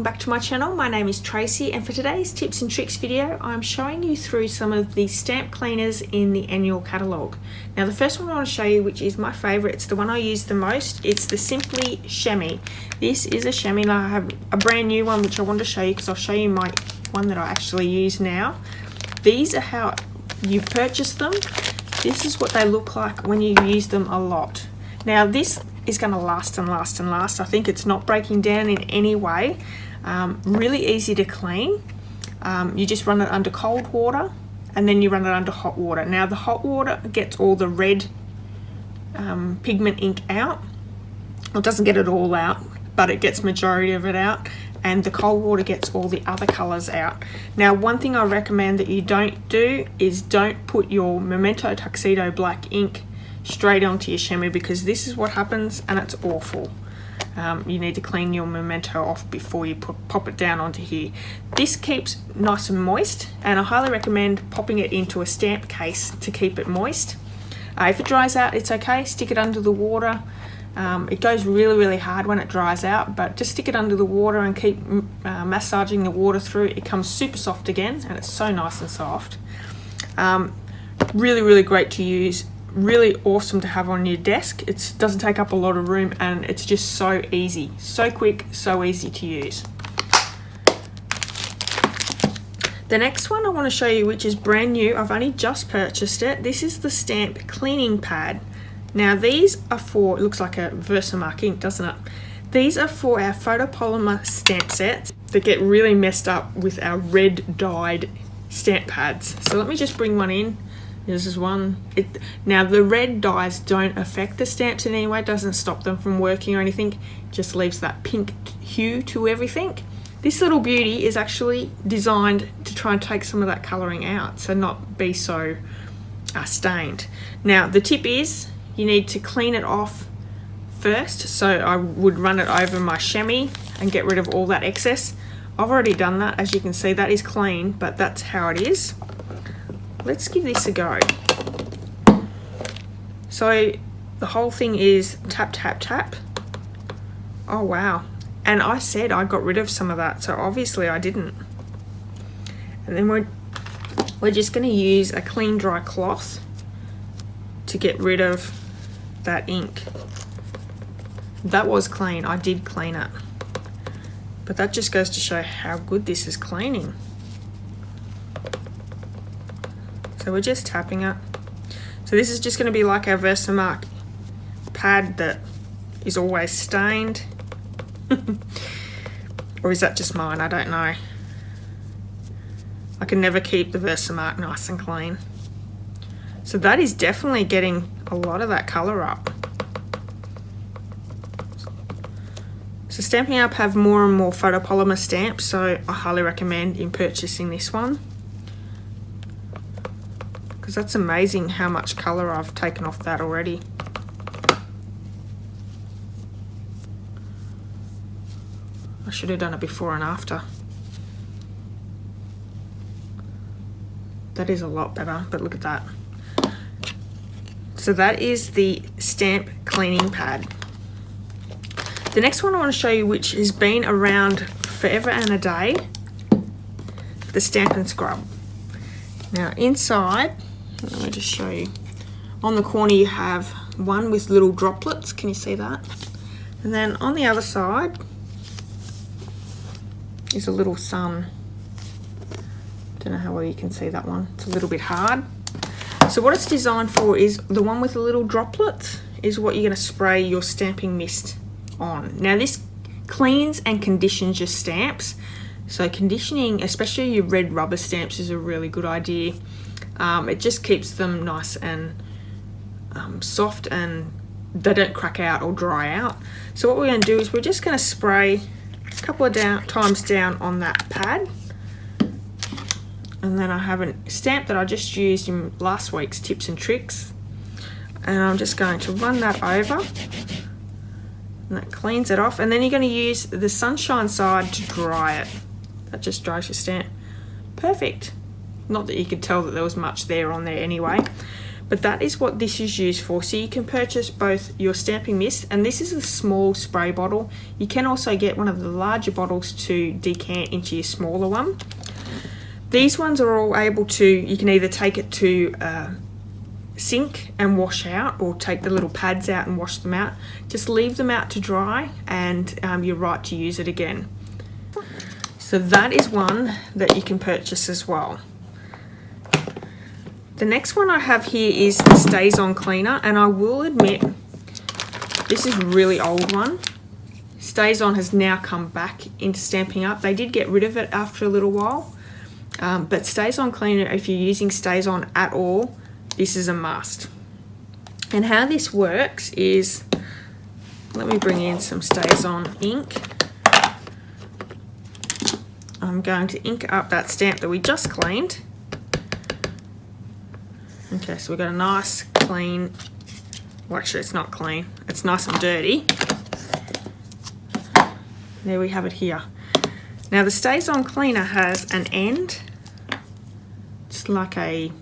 welcome back to my channel. My name is Tracy, and for today's tips and tricks video I'm showing you through some of the stamp cleaners in the annual catalogue. Now the first one I want to show you, which is my favourite, it's the one I use the most, it's the Simply Chamois. This is a chamois. I have a brand new one which I want to show you because I'll show you my one that I actually use now. These are how you purchase them. This is what they look like when you use them a lot. Now this is going to last and last and last. I think it's not breaking down in any way. Really easy to clean. You just run it under cold water and then you run it under hot water. Now the hot water gets all the red pigment ink out. It doesn't get it all out, but it gets majority of it out, and the cold water gets all the other colors out. Now one thing I recommend that you don't do is don't put your Memento Tuxedo black ink straight onto your chamois, because this is what happens and it's awful. You need to clean your Memento off before you pop it down onto here. This keeps nice and moist, and I highly recommend popping it into a stamp case to keep it moist. If it dries out, it's okay, stick it under the water. It goes really hard when it dries out, but just stick it under the water and keep massaging the water through. It comes super soft again, and it's so nice and soft. Really great to use. Really awesome to have on your desk. It doesn't take up a lot of room, and it's just so easy, so quick, so easy to use. The next one I want to show you, which is brand new, I've only just purchased it. This is the Stamp Cleaning Pad. Now these are for, it looks like a Versamark ink, doesn't it? These are for our photopolymer stamp sets that get really messed up with our red dyed stamp pads. So let me just bring one in. This is one. Now the red dyes don't affect the stamps in any way. It doesn't stop them from working or anything. It just leaves that pink hue to everything. This little beauty is actually designed to try and take some of that colouring out, so not be so stained. Now the tip is you need to clean it off first. So I would run it over my chamois and get rid of all that excess. I've already done that. As you can see, that is clean, but that's how it is. Let's give this a go. So the whole thing is tap tap tap. Oh wow. And I said I got rid of some of that, so obviously I didn't. And then we're just going to use a clean dry cloth to get rid of that ink. That was clean. I did clean it, but that just goes to show how good this is cleaning. So we're just tapping it. So this is just going to be like our Versamark pad that is always stained. Or is that just mine? I don't know. I can never keep the Versamark nice and clean. So that is definitely getting a lot of that colour up. So Stampin' Up have more and more photopolymer stamps, so I highly recommend in purchasing this one. Because that's amazing how much colour I've taken off that already. I should have done it before and after. That is a lot better, but look at that. So that is the Stamp Cleaning Pad. The next one I want to show you, which has been around forever and a day, the Stampin' Scrub. Now inside, let me just show you. On the corner you have one with little droplets, can you see that? And then on the other side is a little sun. Don't know how well you can see that one. It's a little bit hard. So what it's designed for is the one with the little droplets is what you're going to spray your stamping mist on. Now this cleans and conditions your stamps. So conditioning, especially your red rubber stamps, is a really good idea. It just keeps them nice and soft, and they don't crack out or dry out. So what we're going to do is we're just going to spray a couple of times down on that pad. And then I have a stamp that I just used in last week's tips and tricks, and I'm just going to run that over, and that cleans it off. And then you're going to use the sunshine side to dry it. That just dries your stamp. Perfect. Not that you could tell that there was much there on there anyway. But that is what this is used for. So you can purchase both your stamping mist, and this is a small spray bottle. You can also get one of the larger bottles to decant into your smaller one. These ones are all able to, you can either take it to sink and wash out, or take the little pads out and wash them out. Just leave them out to dry, and you're right to use it again. So that is one that you can purchase as well. The next one I have here is the Stays On Cleaner, and I will admit this is a really old one. Stays On has now come back into Stampin' Up. They did get rid of it after a little while, but Stays On Cleaner, if you're using Stays On at all, this is a must. And how this works is, let me bring in some Stays On ink. I'm going to ink up that stamp that we just cleaned. Okay, so we've got a nice clean, well actually it's not clean, it's nice and dirty. There we have it here. Now the Stays On Cleaner has an end, it's like a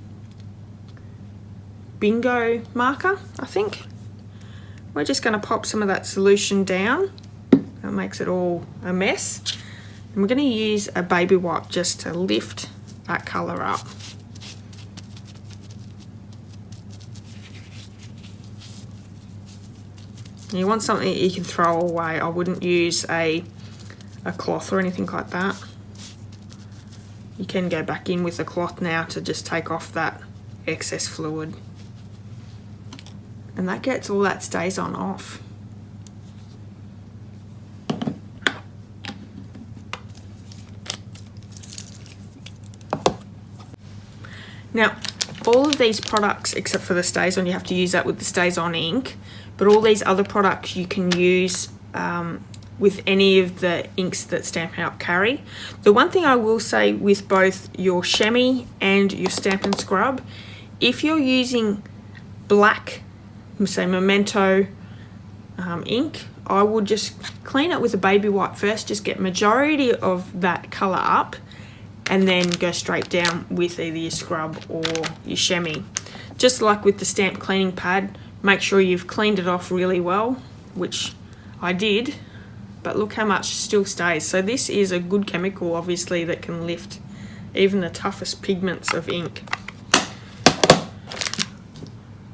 bingo marker, I think. We're just going to pop some of that solution down. That makes it all a mess. And we're going to use a baby wipe just to lift that colour up. You want something that you can throw away. I wouldn't use a cloth or anything like that. You can go back in with a cloth now to just take off that excess fluid. And that gets all that Stays On off. Now, all of these products, except for the Stays On, you have to use that with the Stays On ink. But all these other products you can use with any of the inks that Stampin' Up carry. The one thing I will say with both your chamois and your Stampin' Scrub, if you're using black, say Memento ink, I would just clean it with a baby wipe first, just get majority of that colour up, and then go straight down with either your scrub or your chamois. Just like with the stamp cleaning pad, make sure you've cleaned it off really well, which I did, but look how much still stays. So this is a good chemical, obviously, that can lift even the toughest pigments of ink.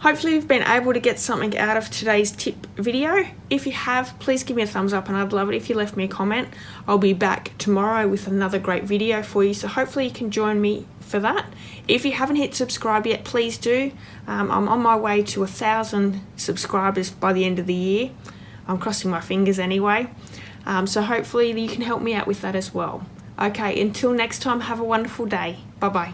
Hopefully you've been able to get something out of today's tip video. If you have, please give me a thumbs up, and I'd love it if you left me a comment. I'll be back tomorrow with another great video for you, so hopefully you can join me for that. If you haven't hit subscribe yet, please do. I'm on my way to 1,000 subscribers by the end of the year. I'm crossing my fingers anyway. So hopefully you can help me out with that as well. Okay, until next time, have a wonderful day. Bye-bye.